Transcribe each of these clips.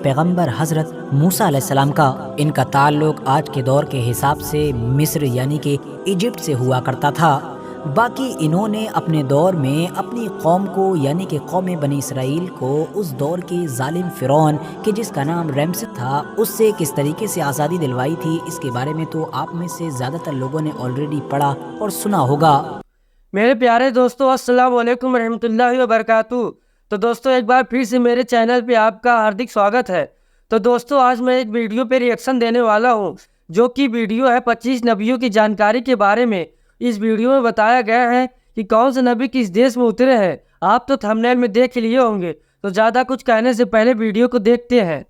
پیغمبر حضرت موسیٰ علیہ السلام کا۔ ان کا تعلق آج کے دور کے حساب سے مصر یعنی کہ ایجپٹ سے ہوا کرتا تھا۔ باقی انہوں نے اپنے دور میں اپنی قوم کو یعنی کہ قوم بنی اسرائیل کو اس دور کے ظالم فرعون کہ جس کا نام ریمسس تھا اس سے کس طریقے سے آزادی دلوائی تھی، اس کے بارے میں تو آپ میں سے زیادہ تر لوگوں نے آلریڈی پڑھا اور سنا ہوگا۔ میرے پیارے دوستو، السلام علیکم ورحمۃ اللہ وبرکاتہ۔ تو دوستو ایک بار پھر سے میرے چینل پہ آپ کا ہاردک سواگت ہے۔ تو دوستو آج میں ایک ویڈیو پہ ریئیکشن دینے والا ہوں جو کہ ویڈیو ہے 25 نبیوں کی جانکاری کے بارے میں۔ اس ویڈیو میں بتایا گیا ہے کہ کون سے نبی کس دیش میں اترے ہیں۔ آپ تو تھمبنیل میں دیکھ لیے ہوں گے، تو زیادہ کچھ کہنے سے پہلے ویڈیو کو دیکھتے ہیں۔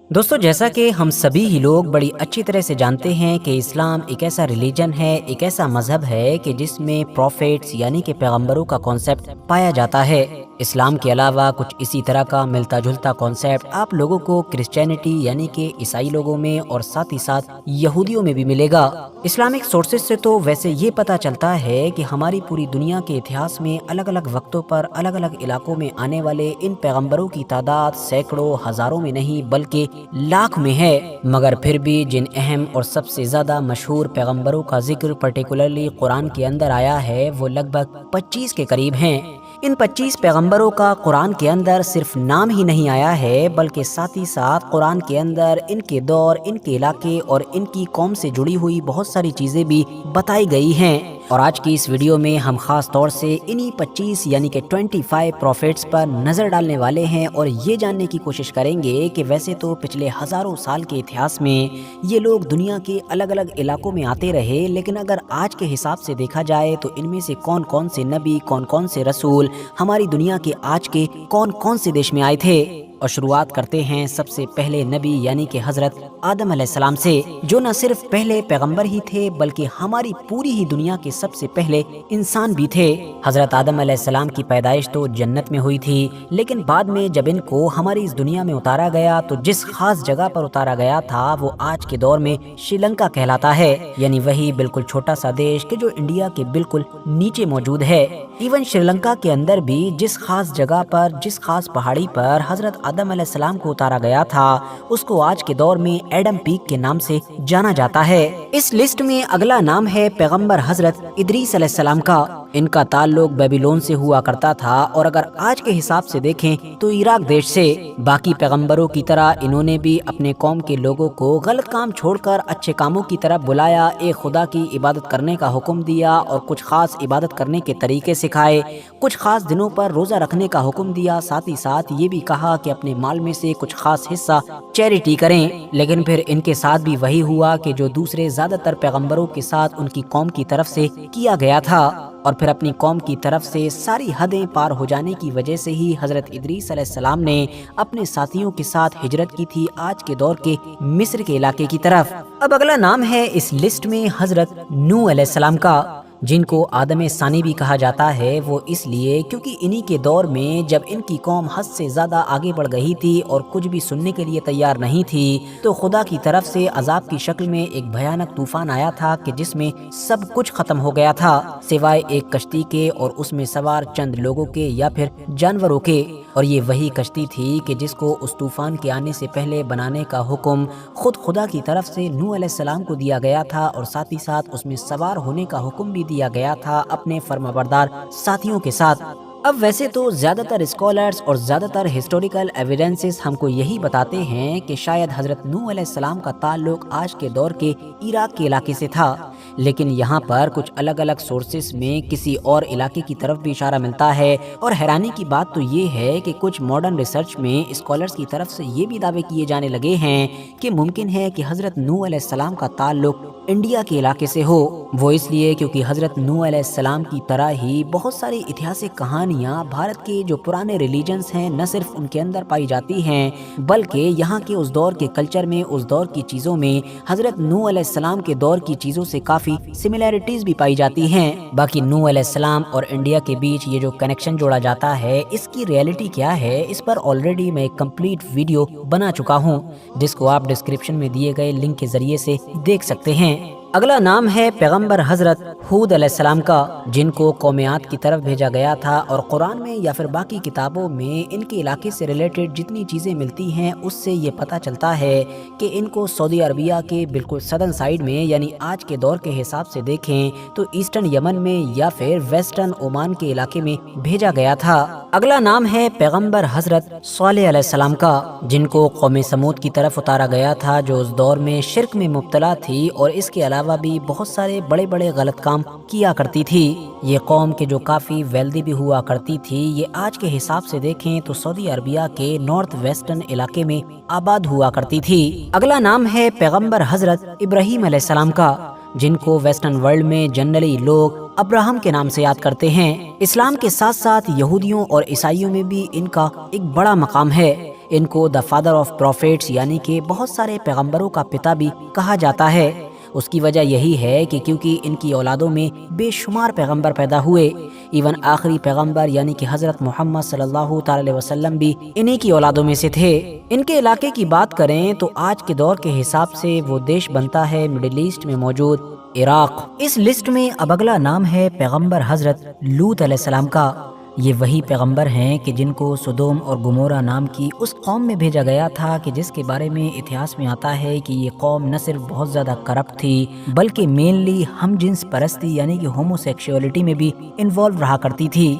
دوستو جیسا کہ ہم سبھی ہی لوگ بڑی اچھی طرح سے جانتے ہیں کہ اسلام ایک ایسا ریلیجن ہے، ایک ایسا مذہب ہے کہ جس میں پروفیٹس یعنی کہ پیغمبروں کا کانسیپٹ پایا جاتا ہے۔ اسلام کے علاوہ کچھ اسی طرح کا ملتا جلتا کانسیپٹ آپ لوگوں کو کرسچینٹی یعنی کہ عیسائی لوگوں میں اور ساتھ ہی ساتھ یہودیوں میں بھی ملے گا۔ اسلامک سورسز سے تو ویسے یہ پتہ چلتا ہے کہ ہماری پوری دنیا کے اتہاس میں الگ الگ وقتوں پر الگ الگ علاقوں میں آنے والے ان پیغمبروں کی تعداد سینکڑوں ہزاروں میں نہیں بلکہ لاکھ میں ہے، مگر پھر بھی جن اہم اور سب سے زیادہ مشہور پیغمبروں کا ذکر پرٹیکولرلی قرآن کے اندر آیا ہے وہ لگ بھگ 25 کے قریب ہیں۔ ان 25 پیغمبروں کا قرآن کے اندر صرف نام ہی نہیں آیا ہے بلکہ ساتھ ہی ساتھ قرآن کے اندر ان کے دور، ان کے علاقے اور ان کی قوم سے جڑی ہوئی بہت ساری چیزیں بھی بتائی گئی ہیں۔ اور آج کی اس ویڈیو میں ہم خاص طور سے انہی 25 یعنی کہ 25 پروفیٹس پر نظر ڈالنے والے ہیں اور یہ جاننے کی کوشش کریں گے کہ ویسے تو پچھلے ہزاروں سال کے اتہاس میں یہ لوگ دنیا کے الگ الگ علاقوں میں آتے رہے، لیکن اگر آج کے حساب سے دیکھا جائے تو ان میں سے کون کون سے نبی، کون کون سے رسول ہماری دنیا کے آج کے کون کون سے دیش میں آئے تھے۔ اور شروعات کرتے ہیں سب سے پہلے نبی یعنی کہ حضرت آدم علیہ السلام سے، جو نہ صرف پہلے پیغمبر ہی تھے بلکہ ہماری پوری ہی دنیا کے سب سے پہلے انسان بھی تھے۔ حضرت آدم علیہ السلام کی پیدائش تو جنت میں ہوئی تھی، لیکن بعد میں جب ان کو ہماری اس دنیا میں اتارا گیا تو جس خاص جگہ پر اتارا گیا تھا وہ آج کے دور میں شری لنکا کہلاتا ہے، یعنی وہی بالکل چھوٹا سا دیش کہ جو انڈیا کے بالکل نیچے موجود ہے۔ ایون شری لنکا کے اندر بھی جس خاص جگہ پر، جس خاص پہاڑی پر حضرت آدم علیہ السلام کو اتارا گیا تھا اس کو آج کے دور میں ایڈم پیک کے نام سے جانا جاتا ہے۔ اس لسٹ میں اگلا نام ہے پیغمبر حضرت ادریس علیہ السلام کا۔ ان کا تعلق بیبیلون سے ہوا کرتا تھا اور اگر آج کے حساب سے دیکھیں تو عراق دیش سے۔ باقی پیغمبروں کی طرح انہوں نے بھی اپنے قوم کے لوگوں کو غلط کام چھوڑ کر اچھے کاموں کی طرف بلایا، ایک خدا کی عبادت کرنے کا حکم دیا اور کچھ خاص عبادت کرنے کے طریقے سکھائے، کچھ خاص دنوں پر روزہ رکھنے کا حکم دیا، ساتھ ہی ساتھ یہ بھی کہا کہ اپنے مال میں سے کچھ خاص حصہ چیریٹی کریں۔ لیکن پھر ان کے ساتھ بھی وہی ہوا کہ جو دوسرے زیادہ تر پیغمبروں کے ساتھ ان کی قوم کی طرف سے کیا گیا تھا، اور پھر اپنی قوم کی طرف سے ساری حدیں پار ہو جانے کی وجہ سے ہی حضرت ادریس علیہ السلام نے اپنے ساتھیوں کے ساتھ ہجرت کی تھی آج کے دور کے مصر کے علاقے کی طرف۔ اب اگلا نام ہے اس لسٹ میں حضرت نوح علیہ السلام کا، جن کو آدم ثانی بھی کہا جاتا ہے، وہ اس لیے کیونکہ انہی کے دور میں جب ان کی قوم حد سے زیادہ آگے بڑھ گئی تھی اور کچھ بھی سننے کے لیے تیار نہیں تھی تو خدا کی طرف سے عذاب کی شکل میں ایک بھیانک طوفان آیا تھا کہ جس میں سب کچھ ختم ہو گیا تھا سوائے ایک کشتی کے اور اس میں سوار چند لوگوں کے یا پھر جانوروں کے۔ اور یہ وہی کشتی تھی کہ جس کو اس طوفان کے آنے سے پہلے بنانے کا حکم خود خدا کی طرف سے نوح علیہ السلام کو دیا گیا تھا اور ساتھ ہی ساتھ اس میں سوار ہونے کا حکم بھی دیا گیا تھا اپنے فرمانبردار ساتھیوں کے ساتھ۔ اب ویسے تو زیادہ تر اسکالرز اور زیادہ تر ہسٹوریکل ایویڈنسز ہم کو یہی بتاتے ہیں کہ شاید حضرت نوح علیہ السلام کا تعلق آج کے دور کے عراق کے علاقے سے تھا، لیکن یہاں پر کچھ الگ الگ سورسز میں کسی اور علاقے کی طرف بھی اشارہ ملتا ہے۔ اور حیرانی کی بات تو یہ ہے کہ کچھ ماڈرن ریسرچ میں اسکالرز کی طرف سے یہ بھی دعوے کیے جانے لگے ہیں کہ ممکن ہے کہ حضرت نوح علیہ السلام کا تعلق انڈیا کے علاقے سے ہو۔ وہ اس لیے کیونکہ حضرت نوح علیہ السلام کی طرح ہی بہت ساری ایتہاسک کہانیاں بھارت کے جو پرانے ریلیجنز ہیں نہ صرف ان کے اندر پائی جاتی ہیں بلکہ یہاں کے اس دور کے کلچر میں، اس دور کی چیزوں میں حضرت نوح علیہ السلام کے دور کی چیزوں سے کافی سملیرٹیز بھی پائی جاتی ہیں۔ باقی نوح علیہ السلام اور انڈیا کے بیچ یہ جو کنیکشن جوڑا جاتا ہے اس کی ریئلٹی کیا ہے، اس پر آلریڈی میں ایک کمپلیٹ ویڈیو بنا چکا ہوں جس کو آپ ڈسکرپشن میں دیے گئے لنک کے ذریعے سے دیکھ سکتے ہیں۔ اگلا نام ہے پیغمبر حضرت ہود علیہ السلام کا، جن کو قوم عاد کی طرف بھیجا گیا تھا، اور قرآن میں یا پھر باقی کتابوں میں ان کے علاقے سے ریلیٹڈ جتنی چیزیں ملتی ہیں اس سے یہ پتہ چلتا ہے کہ ان کو سعودی عربیہ کے بالکل سدرن سائیڈ میں، یعنی آج کے دور کے حساب سے دیکھیں تو ایسٹرن یمن میں یا پھر ویسٹرن عمان کے علاقے میں بھیجا گیا تھا۔ اگلا نام ہے پیغمبر حضرت صالح علیہ السلام کا، جن کو قوم سمود کی طرف اتارا گیا تھا، جو اس دور میں شرک میں مبتلا تھی اور اس کے علاوہ بھی بہت سارے بڑے بڑے غلط کام کیا کرتی تھی۔ یہ قوم کے جو کافی ویلدی بھی ہوا کرتی تھی، یہ آج کے حساب سے دیکھیں تو سعودی عربیہ کے نارتھ ویسٹرن علاقے میں آباد ہوا کرتی تھی۔ اگلا نام ہے پیغمبر حضرت ابراہیم علیہ السلام کا، جن کو ویسٹرن ورلڈ میں جنرلی لوگ ابراہم کے نام سے یاد کرتے ہیں۔ اسلام کے ساتھ ساتھ یہودیوں اور عیسائیوں میں بھی ان کا ایک بڑا مقام ہے۔ ان کو دا فادر آف پروفیٹس یعنی کہ بہت سارے پیغمبروں کا پتا بھی کہا جاتا ہے۔ اس کی وجہ یہی ہے کہ کیونکہ ان کی اولادوں میں بے شمار پیغمبر پیدا ہوئے، ایون آخری پیغمبر یعنی کہ حضرت محمد صلی اللہ تعالی علیہ وسلم بھی انہی کی اولادوں میں سے تھے۔ ان کے علاقے کی بات کریں تو آج کے دور کے حساب سے وہ دیش بنتا ہے مڈل ایسٹ میں موجود عراق۔ اس لسٹ میں اب اگلا نام ہے پیغمبر حضرت لوط علیہ السلام کا۔ یہ وہی پیغمبر ہیں کہ جن کو سدوم اور گمورہ نام کی اس قوم میں بھیجا گیا تھا کہ جس کے بارے میں اتہاس میں آتا ہے کہ یہ قوم نہ صرف بہت زیادہ کرپٹ تھی بلکہ مینلی ہم جنس پرستی یعنی کہ ہومو سیکشولیٹی میں بھی انوالو رہا کرتی تھی۔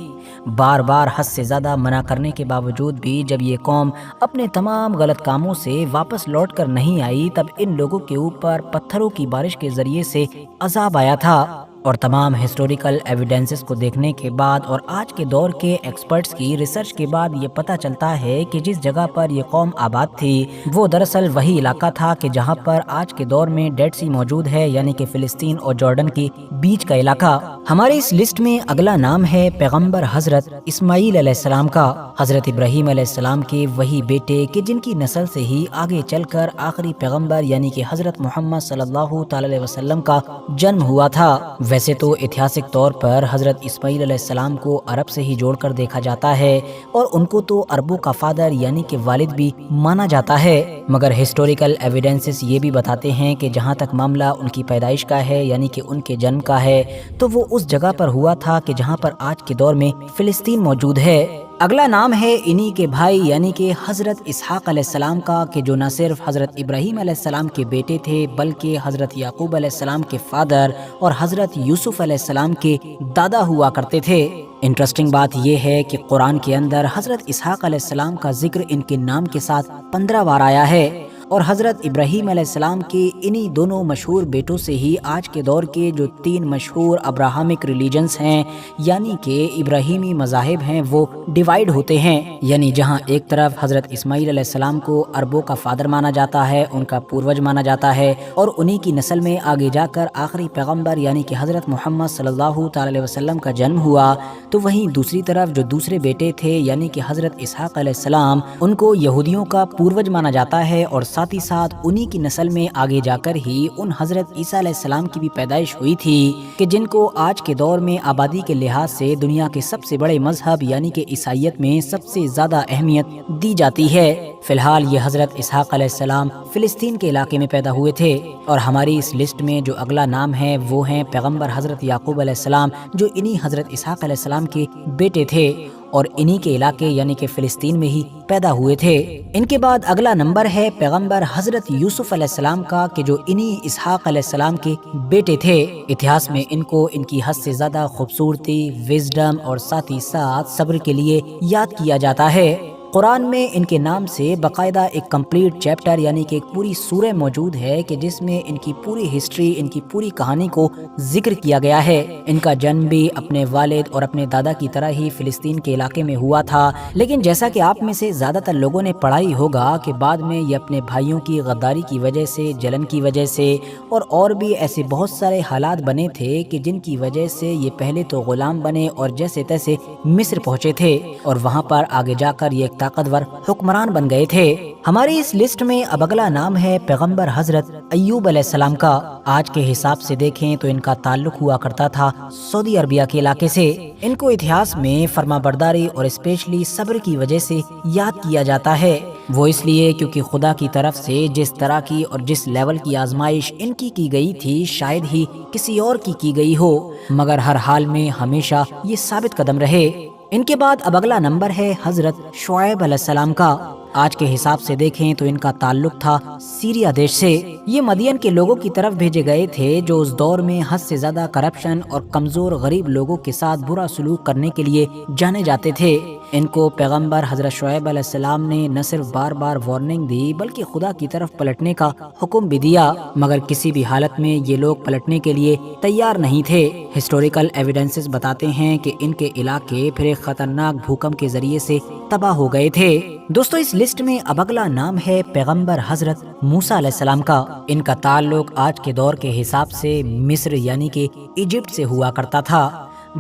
بار بار حد سے زیادہ منع کرنے کے باوجود بھی جب یہ قوم اپنے تمام غلط کاموں سے واپس لوٹ کر نہیں آئی، تب ان لوگوں کے اوپر پتھروں کی بارش کے ذریعے سے عذاب آیا تھا۔ اور تمام ہسٹوریکل ایویڈنسز کو دیکھنے کے بعد اور آج کے دور کے ایکسپرٹس کی ریسرچ کے بعد یہ پتہ چلتا ہے کہ جس جگہ پر یہ قوم آباد تھی وہ دراصل وہی علاقہ تھا کہ جہاں پر آج کے دور میں ڈیڈ سی موجود ہے، یعنی کہ فلسطین اور جارڈن کے بیچ کا علاقہ۔ ہمارے اس لسٹ میں اگلا نام ہے پیغمبر حضرت اسماعیل علیہ السلام کا، حضرت ابراہیم علیہ السلام کے وہی بیٹے کہ جن کی نسل سے ہی آگے چل کر آخری پیغمبر یعنی کہ حضرت محمد صلی اللہ تعالی علیہ وسلم کا جنم ہوا تھا۔ ویسے تو اتہاسک طور پر حضرت اسماعیل علیہ السلام کو عرب سے ہی جوڑ کر دیکھا جاتا ہے اور ان کو تو عربوں کا فادر یعنی کہ والد بھی مانا جاتا ہے، مگر ہسٹوریکل ایویڈنسز یہ بھی بتاتے ہیں کہ جہاں تک معاملہ ان کی پیدائش کا ہے یعنی کہ ان کے جنم کا ہے تو وہ اس جگہ پر ہوا تھا کہ جہاں پر آج کے دور میں فلسطین موجود ہے۔ اگلا نام ہے انہی کے بھائی یعنی کہ حضرت اسحاق علیہ السلام کا کہ جو نہ صرف حضرت ابراہیم علیہ السلام کے بیٹے تھے بلکہ حضرت یعقوب علیہ السلام کے فادر اور حضرت یوسف علیہ السلام کے دادا ہوا کرتے تھے۔ انٹرسٹنگ بات یہ ہے کہ قرآن کے اندر حضرت اسحاق علیہ السلام کا ذکر ان کے نام کے ساتھ 15 بار آیا ہے، اور حضرت ابراہیم علیہ السلام کے انہی دونوں مشہور بیٹوں سے ہی آج کے دور کے جو 3 مشہور ابراہمک ریلیجنز ہیں یعنی کہ ابراہیمی مذاہب ہیں وہ ڈیوائیڈ ہوتے ہیں، یعنی جہاں ایک طرف حضرت اسماعیل علیہ السلام کو عربوں کا فادر مانا جاتا ہے، ان کا پوروج مانا جاتا ہے، اور انہی کی نسل میں آگے جا کر آخری پیغمبر یعنی کہ حضرت محمد صلی اللہ تعالی علیہ وسلم کا جنم ہوا، تو وہیں دوسری طرف جو دوسرے بیٹے تھے یعنی کہ حضرت اسحاق علیہ السلام ان کو یہودیوں کا پوروج مانا جاتا ہے، اور ساتھ ہی ساتھ انہی کی نسل میں آگے جا کر ہی ان حضرت عیسیٰ علیہ السلام کی بھی پیدائش ہوئی تھی کہ جن کو آج کے دور میں آبادی کے لحاظ سے دنیا کے سب سے بڑے مذہب یعنی کہ عیسائیت میں سب سے زیادہ اہمیت دی جاتی ہے۔ فی الحال یہ حضرت اسحاق علیہ السلام فلسطین کے علاقے میں پیدا ہوئے تھے، اور ہماری اس لسٹ میں جو اگلا نام ہے وہ ہیں پیغمبر حضرت یعقوب علیہ السلام جو انہی حضرت اسحاق علیہ السلام کے بیٹے تھے اور انہی کے علاقے یعنی کہ فلسطین میں ہی پیدا ہوئے تھے۔ ان کے بعد اگلا نمبر ہے پیغمبر حضرت یوسف علیہ السلام کا کہ جو انہی اسحاق علیہ السلام کے بیٹے تھے۔ اتہاس میں ان کو ان کی حد سے زیادہ خوبصورتی، وزڈم اور ساتھ ہی ساتھ صبر کے لیے یاد کیا جاتا ہے۔ قرآن میں ان کے نام سے باقاعدہ ایک کمپلیٹ چیپٹر یعنی کہ ایک پوری سورہ موجود ہے کہ جس میں ان کی پوری ہسٹری، ان کی پوری کہانی کو ذکر کیا گیا ہے۔ ان کا جنم بھی اپنے والد اور اپنے دادا کی طرح ہی فلسطین کے علاقے میں ہوا تھا، لیکن جیسا کہ آپ میں سے زیادہ تر لوگوں نے پڑھا ہی ہوگا کہ بعد میں یہ اپنے بھائیوں کی غداری کی وجہ سے، جلن کی وجہ سے اور بھی ایسے بہت سارے حالات بنے تھے کہ جن کی وجہ سے یہ پہلے تو غلام بنے اور جیسے تیسے مصر پہنچے تھے، اور وہاں پر آگے جا کر یہ ایک طاقتور حکمران بن گئے تھے۔ ہماری اس لسٹ میں اب اگلا نام ہے پیغمبر حضرت ایوب علیہ السلام کا۔ آج کے حساب سے دیکھیں تو ان کا تعلق ہوا کرتا تھا سعودی عربیہ کے علاقے سے۔ ان کو اتہاس میں فرما برداری اور اسپیشلی صبر کی وجہ سے یاد کیا جاتا ہے۔ وہ اس لیے کیونکہ خدا کی طرف سے جس طرح کی اور جس لیول کی آزمائش ان کی گئی تھی شاید ہی کسی اور کی گئی ہو، مگر ہر حال میں ہمیشہ یہ ثابت قدم رہے۔ ان کے بعد اب اگلا نمبر ہے حضرت شعیب علیہ السلام کا۔ آج کے حساب سے دیکھیں تو ان کا تعلق تھا سیریا دیش سے۔ یہ مدین کے لوگوں کی طرف بھیجے گئے تھے جو اس دور میں حد سے زیادہ کرپشن اور کمزور غریب لوگوں کے ساتھ برا سلوک کرنے کے لیے جانے جاتے تھے۔ ان کو پیغمبر حضرت شعیب علیہ السلام نے نہ صرف بار بار وارننگ دی بلکہ خدا کی طرف پلٹنے کا حکم بھی دیا، مگر کسی بھی حالت میں یہ لوگ پلٹنے کے لیے تیار نہیں تھے۔ ہسٹوریکل ایویڈنسز بتاتے ہیں کہ ان کے علاقے پھر ایک خطرناک بھوکمپ کے ذریعے سے تباہ ہو گئے تھے۔ دوستو اس لسٹ میں اب اگلا نام ہے پیغمبر حضرت موسیٰ علیہ السلام کا۔ ان کا تعلق آج کے دور کے حساب سے مصر یعنی کہ ایجپٹ سے ہوا کرتا تھا۔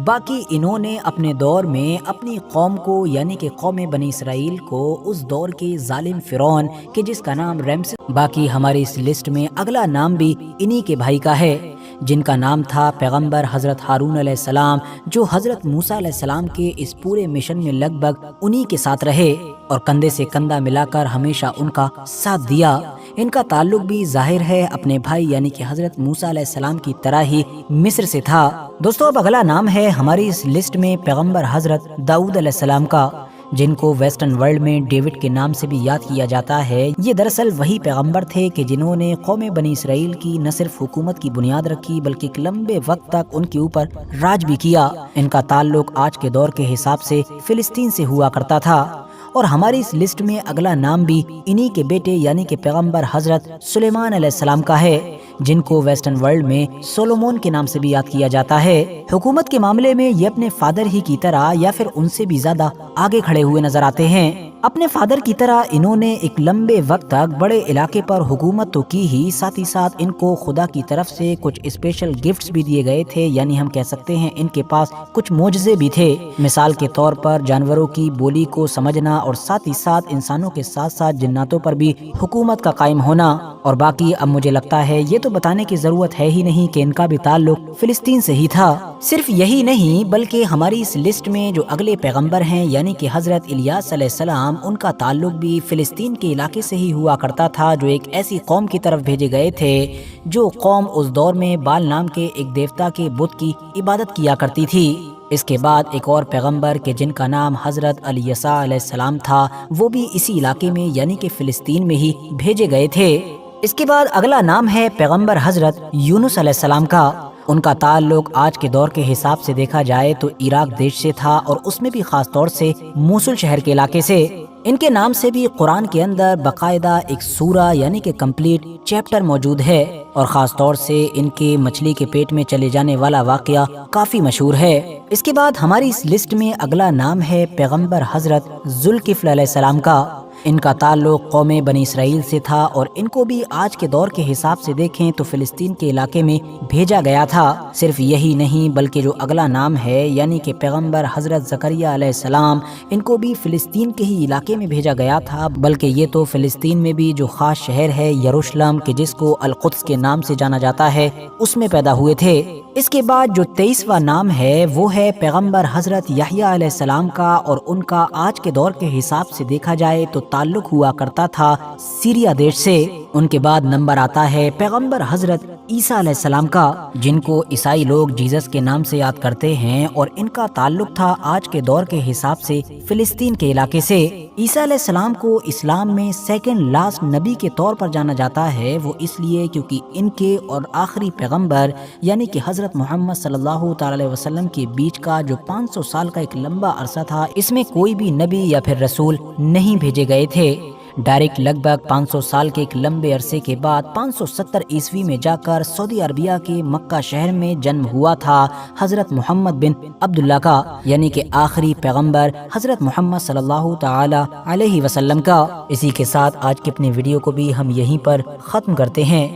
باقی انہوں نے اپنے دور میں اپنی قوم کو یعنی کہ قوم بنی اسرائیل کو اس دور کے ظالم فرعون کہ جس کا نام ریمسس، باقی ہماری اس لسٹ میں اگلا نام بھی انہی کے بھائی کا ہے جن کا نام تھا پیغمبر حضرت ہارون علیہ السلام، جو حضرت موسیٰ علیہ السلام کے اس پورے مشن میں لگ بھگ انہی کے ساتھ رہے اور کندھے سے کندھا ملا کر ہمیشہ ان کا ساتھ دیا۔ ان کا تعلق بھی ظاہر ہے اپنے بھائی یعنی کہ حضرت موسیٰ علیہ السلام کی طرح ہی مصر سے تھا۔ دوستو اب اگلا نام ہے ہماری اس لسٹ میں پیغمبر حضرت داؤد علیہ السلام کا، جن کو ویسٹرن ورلڈ میں ڈیوڈ کے نام سے بھی یاد کیا جاتا ہے۔ یہ دراصل وہی پیغمبر تھے کہ جنہوں نے قوم بنی اسرائیل کی نہ صرف حکومت کی بنیاد رکھی بلکہ ایک لمبے وقت تک ان کے اوپر راج بھی کیا۔ ان کا تعلق آج کے دور کے حساب سے فلسطین سے ہوا کرتا تھا اور ہماری اس لسٹ میں اگلا نام بھی انہی کے بیٹے یعنی کہ پیغمبر حضرت سلیمان علیہ السلام کا ہے، جن کو ویسٹرن ورلڈ میں سولومون کے نام سے بھی یاد کیا جاتا ہے۔ حکومت کے معاملے میں یہ اپنے فادر ہی کی طرح یا پھر ان سے بھی زیادہ آگے کھڑے ہوئے نظر آتے ہیں۔ اپنے فادر کی طرح انہوں نے ایک لمبے وقت تک بڑے علاقے پر حکومت تو کی ہی، ساتھ ہی ساتھ ان کو خدا کی طرف سے کچھ اسپیشل گفٹس بھی دیے گئے تھے، یعنی ہم کہہ سکتے ہیں ان کے پاس کچھ معجزے بھی تھے۔ مثال کے طور پر جانوروں کی بولی کو سمجھنا اور ساتھ ہی ساتھ انسانوں کے ساتھ ساتھ جناتوں پر بھی حکومت کا قائم ہونا۔ اور باقی اب مجھے لگتا ہے یہ تو بتانے کی ضرورت ہے ہی نہیں کہ ان کا بھی تعلق فلسطین سے ہی تھا۔ صرف یہی نہیں بلکہ ہماری اس لسٹ میں جو اگلے پیغمبر ہیں یعنی کہ حضرت الیاس علیہ السلام، ان کا تعلق بھی فلسطین کے علاقے سے ہی ہوا کرتا تھا، جو ایک ایسی قوم کی طرف بھیجے گئے تھے جو قوم اس دور میں بال نام کے ایک دیوتا کے بت کی عبادت کیا کرتی تھی۔ اس کے بعد ایک اور پیغمبر کہ جن کا نام حضرت الیسع علیہ السلام تھا، وہ بھی اسی علاقے میں یعنی کہ فلسطین میں ہی بھیجے گئے تھے۔ اس کے بعد اگلا نام ہے پیغمبر حضرت یونس علیہ السلام کا۔ ان کا تعلق آج کے دور کے حساب سے دیکھا جائے تو عراق دیش سے تھا اور اس میں بھی خاص طور سے موصل شہر کے علاقے سے۔ ان کے نام سے بھی قرآن کے اندر باقاعدہ ایک سورہ یعنی کہ کمپلیٹ چیپٹر موجود ہے اور خاص طور سے ان کے مچھلی کے پیٹ میں چلے جانے والا واقعہ کافی مشہور ہے۔ اس کے بعد ہماری اس لسٹ میں اگلا نام ہے پیغمبر حضرت ذوالکفل علیہ السلام کا۔ ان کا تعلق قوم بنی اسرائیل سے تھا اور ان کو بھی آج کے دور کے حساب سے دیکھیں تو فلسطین کے علاقے میں بھیجا گیا تھا۔ صرف یہی نہیں بلکہ جو اگلا نام ہے یعنی کہ پیغمبر حضرت زکریہ علیہ السلام، ان کو بھی فلسطین کے ہی علاقے میں بھیجا گیا تھا، بلکہ یہ تو فلسطین میں بھی جو خاص شہر ہے یروشلم کہ جس کو القدس کے نام سے جانا جاتا ہے، اس میں پیدا ہوئے تھے۔ اس کے بعد جو 23واں نام ہے وہ ہے پیغمبر حضرت یحییٰ علیہ السلام کا اور ان کا آج کے دور کے حساب سے دیکھا جائے تو تعلق ہوا کرتا تھا سیریا دیش سے۔ ان کے بعد نمبر آتا ہے پیغمبر حضرت عیسیٰ علیہ السلام کا، جن کو عیسائی لوگ جیزس کے نام سے یاد کرتے ہیں اور ان کا تعلق تھا آج کے دور کے حساب سے فلسطین کے علاقے سے۔ عیسیٰ علیہ السلام کو اسلام میں سیکنڈ لاسٹ نبی کے طور پر جانا جاتا ہے، وہ اس لیے کیونکہ ان کے اور آخری پیغمبر یعنی کہ حضرت محمد صلی اللہ تعالی علیہ وسلم کے بیچ کا جو 500 سال کا ایک لمبا عرصہ تھا، اس میں کوئی بھی نبی یا پھر رسول نہیں بھیجے گئے تھے۔ ڈائریکٹ لگ بھگ 500 سال کے ایک لمبے عرصے کے بعد 570 عیسوی میں جا کر سعودی عربیہ کے مکہ شہر میں جنم ہوا تھا حضرت محمد بن عبداللہ کا، یعنی کہ آخری پیغمبر حضرت محمد صلی اللہ تعالی علیہ وسلم کا۔ اسی کے ساتھ آج کی اپنی ویڈیو کو بھی ہم یہیں پر ختم کرتے ہیں۔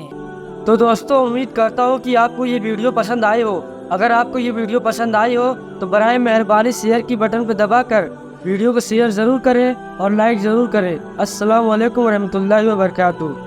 تو دوستوں امید کرتا ہوں کہ آپ کو یہ ویڈیو پسند آئی ہو۔ اگر آپ کو یہ ویڈیو پسند آئی ہو تو برائے مہربانی شیئر کی بٹن پہ دبا کر ویڈیو کو شیئر ضرور کریں اور لائک ضرور کریں۔ السلام علیکم ورحمۃ اللہ وبرکاتہ۔